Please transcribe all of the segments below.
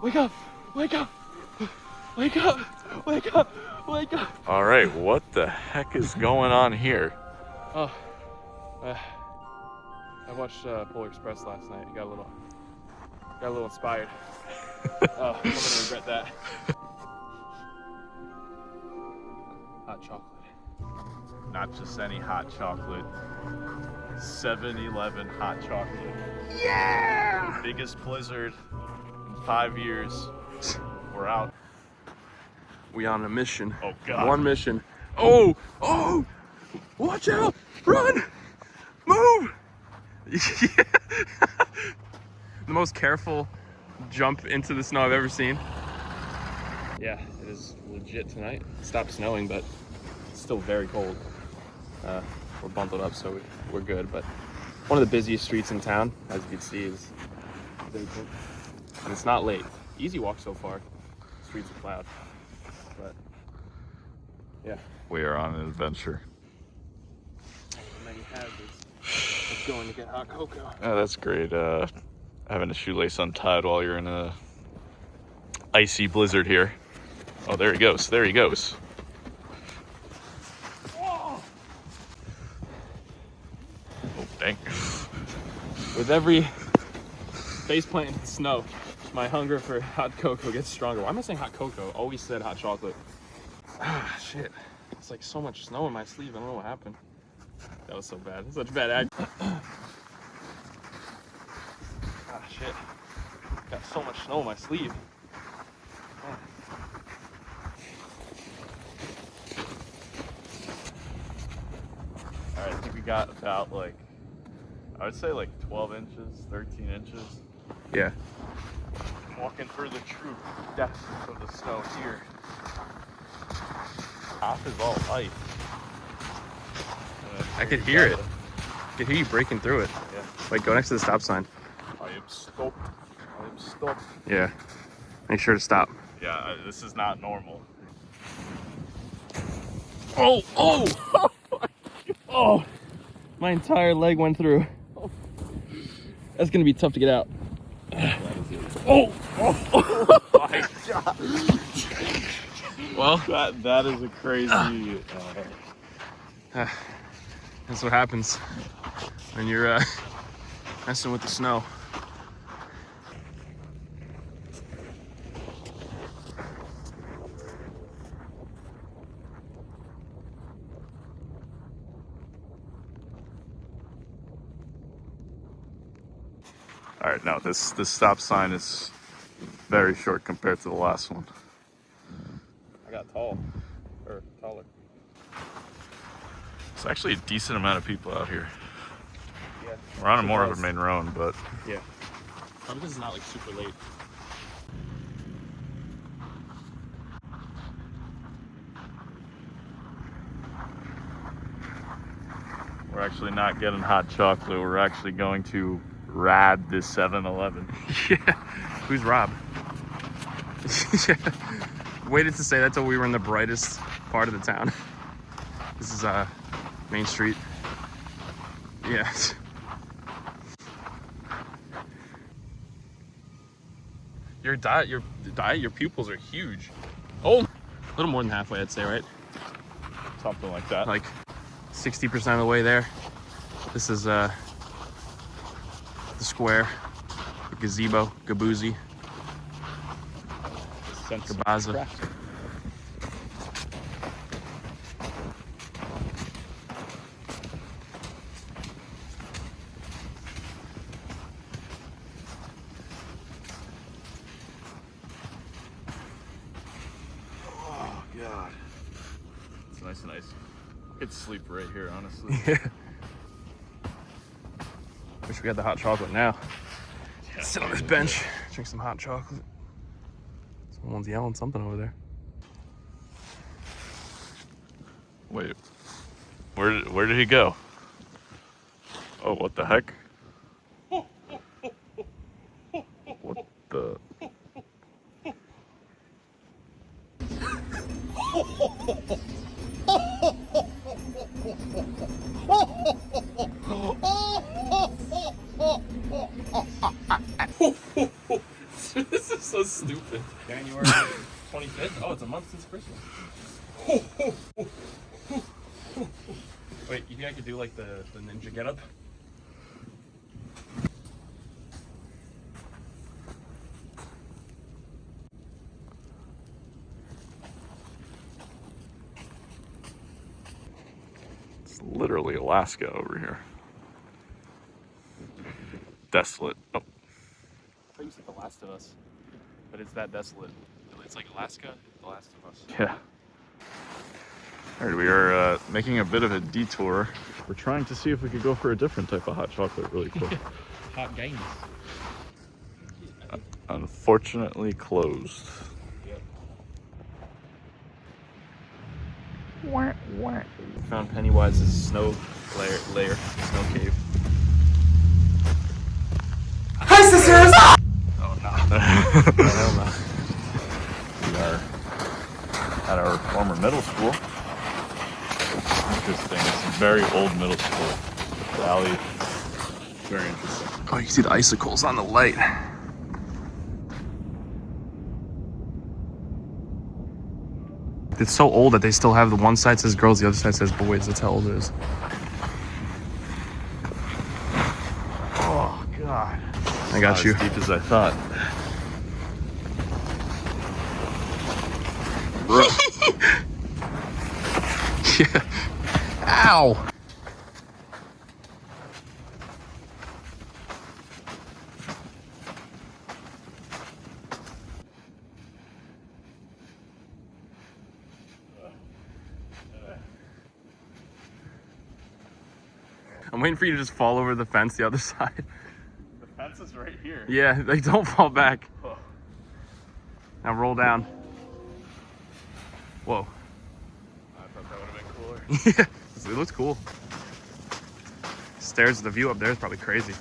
Wake up! Wake up! Wake up! Wake up! Wake up! All right, what the heck is going on here? Oh, I watched Polar Express last night. Got a little inspired. Oh, I'm gonna regret that. Hot chocolate. Not just any hot chocolate. 7-Eleven hot chocolate. Yeah! Biggest blizzard in 5 years. We're out. We on a mission. Oh God. One mission. Oh! Oh! Watch out! Run! Move! Yeah. The most careful jump into the snow I've ever seen. Yeah, it is legit tonight. It stopped snowing, but it's still very cold. We're bundled up, so we're good. But one of the busiest streets in town, as you can see, is vacant. And it's not late. Easy walk so far. Streets are plowed. But yeah. We are on an adventure. Many hazards. Let's go in to get hot cocoa. Oh, that's great. Having a shoelace untied while you're in a icy blizzard here. Oh, there he goes. There he goes. Oh, dang. With every faceplant in the snow, my hunger for hot cocoa gets stronger. Why am I saying hot cocoa? Always said hot chocolate. Ah, shit. It's like so much snow in my sleeve. I don't know what happened. That was so bad. Such bad act. Ah, shit. Got so much snow in my sleeve. Man. All right, I think we got about I would say 12 inches, 13 inches. Yeah. Walking through the true depths of the snow here. Top is all ice. I could hear it. I could hear you breaking through it. Yeah. Wait, go next to the stop sign. I am stopped. I am stopped. Yeah. Make sure to stop. Yeah, this is not normal. Oh! Oh! Oh! My entire leg went through. That's gonna be tough to get out. Oh! Oh! My God. Well, That is a crazy. that's what happens when you're messing with the snow. All right, now this stop sign is very short compared to the last one. I got tall, or taller. It's actually a decent amount of people out here. Yeah. We're on more of a main road, but Yeah. Probably because it's not super late. we're actually not getting hot chocolate. We're actually going to rad this 7-Eleven. Yeah. Who's Rob? Yeah. Waited to say that till we were in the brightest part of the town. This is Main Street. Yeah. Your pupils are huge. Oh, a little more than halfway, I'd say, right? Something like that. Like 60% of the way there. This is the square, the gazebo, Gaboozy, Gabaza. Oh God, it's nice and icy. Could sleep right here, honestly. Yeah. Wish we had the hot chocolate now. Yeah, Sit on this bench, drink some hot chocolate. Someone's yelling something over there. Wait, where did he go? Oh, what the heck? What the? This is so stupid. January 25th? Oh, it's a month since Christmas. Wait, you think I could do like the ninja getup? It's literally Alaska over here. Desolate. Oh, I thought you said The Last of Us, but it's that desolate. It's like Alaska, The Last of Us. yeah. All right, we are making a bit of a detour. We're trying to see if we could go for a different type of hot chocolate really quick. Hot games. Unfortunately closed. Yep. Found Pennywise's snow lair, snow cave. Hi, sisters! Oh no. Hell no. We are at our former middle school. Interesting. It's a very old middle school. Valley. Very interesting. Oh, you can see the icicles on the light. It's so old that they still have the one side says girls, the other side says boys. That's how old it is. Oh, God. I got you. As deep as I thought. Yeah. Ow! I'm waiting for you to just fall over the fence the other side. The fence is right here. Yeah, like don't fall back. Oh. Now roll down. Whoa. I thought that would have been cooler. Yeah, it looks cool. Stairs, the view up there is probably crazy.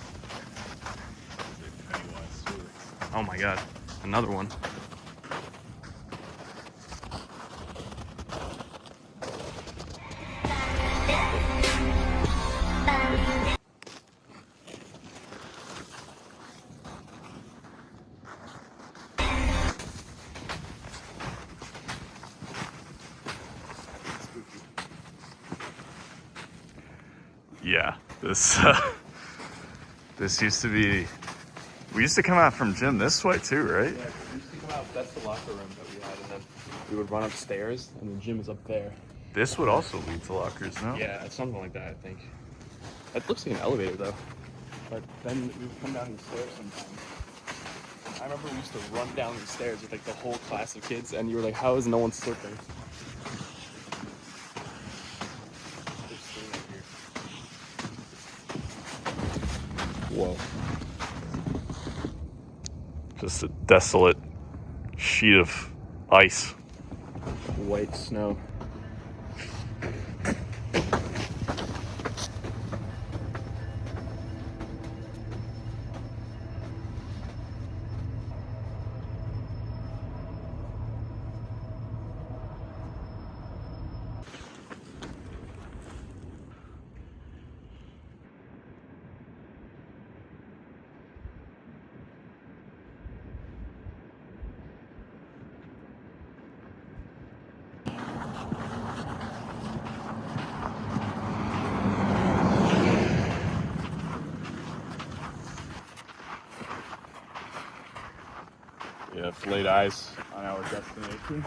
Oh my god, another one. Yeah, this used to be. We used to come out from gym this way too, right? Yeah, we used to come out, that's the locker room that we had, and then we would run upstairs, and the gym is up there. This would also lead to lockers, no? Yeah, it's something like that, I think. It looks like an elevator, though. But then we would come down these stairs sometimes. I remember we used to run down these stairs with like the whole class of kids, and you were like, how is no one slipping? Whoa. Just a desolate sheet of ice. White snow. We have laid eyes on our destination.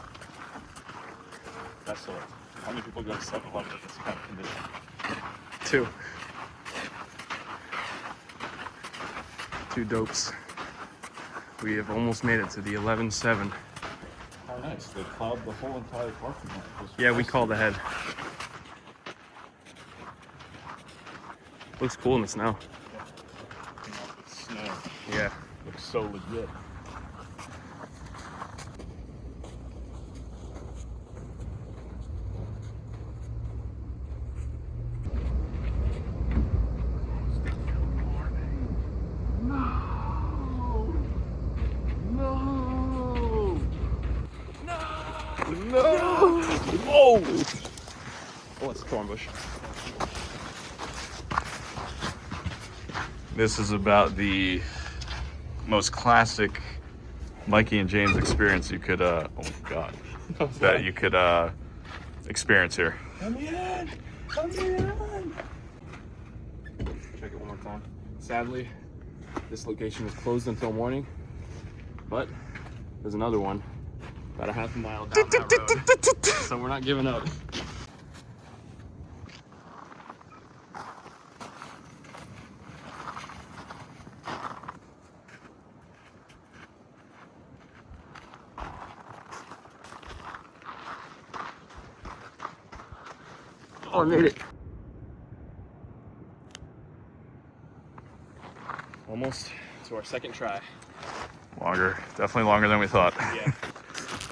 Desolate. How many people go to 7-Eleven in this kind of condition? Two dopes. We have almost made it to the 11-7. How nice. They plowed the whole entire parking lot. Yeah, we called ahead. Looks cool in the snow. Snow. Yeah. Looks so legit. No! Oh! Oh, it's a thorn bush. This is about the most classic Mikey and James experience you could, oh God, that you could experience here. Come in! Come in! Check it one more time. Sadly, this location is closed until morning, but there's another one about a half a mile down that road, so we're not giving up. Oh, I made it. Almost to our second try. Longer, definitely longer than we thought. Yeah.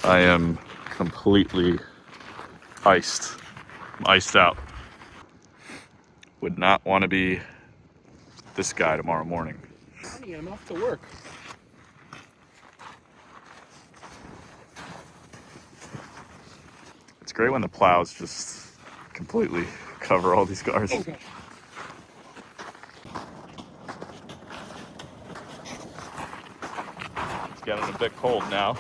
I am completely iced. I'm iced out. Would not want to be this guy tomorrow morning. Honey, I'm off to work. It's great when the plows just completely cover all these cars. Oh, gosh. It's getting a bit cold now.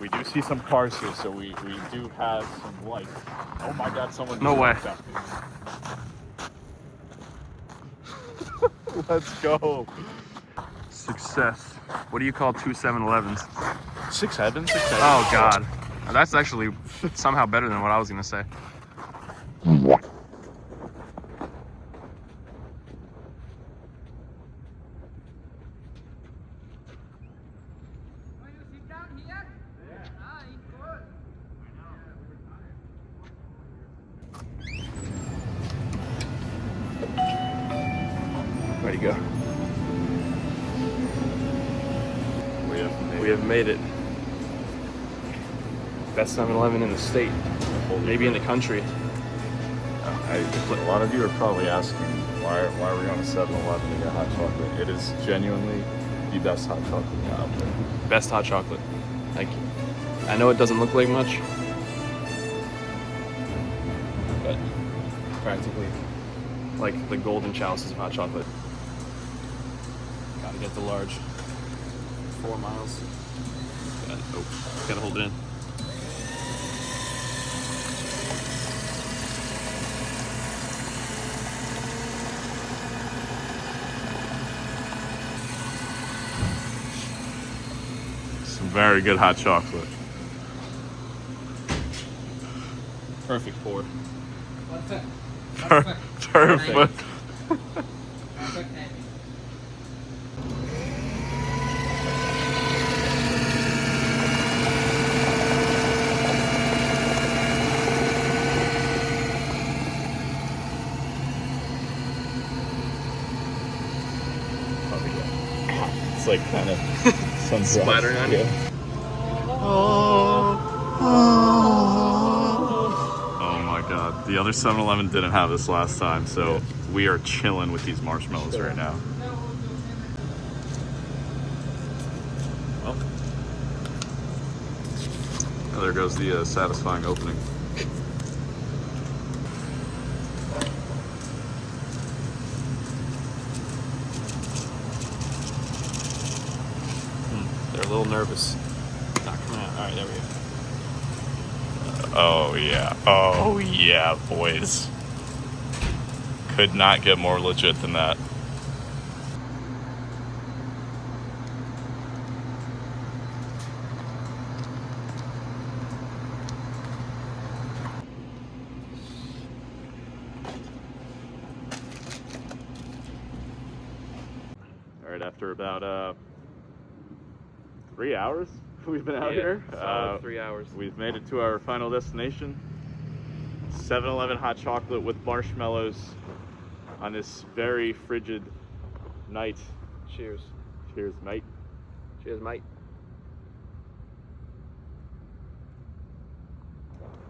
We do see some cars here, so we do have some light. Oh my God, someone just No way. walked out. Let's go. Success. What do you call 2 7-Elevens? Six heavens? Six heavens. Oh, God. That's actually somehow better than what I was going to say. Ready to go. We have made it. Best 7-Eleven in the state, maybe in the country. A lot of you are probably asking why are we on a 7-Eleven to get hot chocolate? It is genuinely the best hot chocolate out there. Best hot chocolate. Like, I know it doesn't look like much, but practically like the golden chalices of hot chocolate. Gotta get the large. 4 miles. Gotta hold it in. Some very good hot chocolate. Perfect pour. Perfect. It's like kind of sun Splattering on you. Oh my God. The other 7-Eleven didn't have this last time, so we are chilling with these marshmallows right now. Oh, there goes the satisfying opening. They're a little nervous. Not coming out. All right, there we go. Oh yeah. Oh yeah, boys. Could not get more legit than that. All right, after about 3 hours we've been out here. Solid 3 hours. We've made it to our final destination. 7-Eleven hot chocolate with marshmallows on this very frigid night. Cheers. Cheers, mate. Cheers, mate.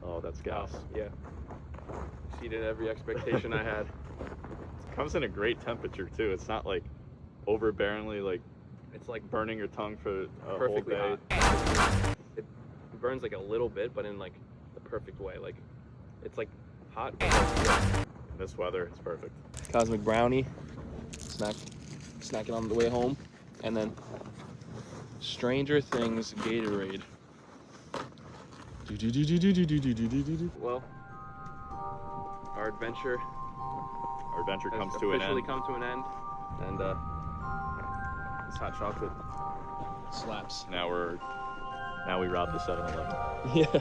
Oh, that's gas. Yeah. Exceeded every expectation I had. It comes in a great temperature too. It's not like overbearingly like It's like burning your tongue for a perfectly whole day. hot. It burns like a little bit, but in like the perfect way. Like it's like hot. In this weather, it's perfect. Cosmic brownie. Snack it on the way home, and then Stranger Things Gatorade. Well, our adventure has comes to an officially end. come to an end, and this hot chocolate slaps. Now we robbed the 7-Eleven. Yeah.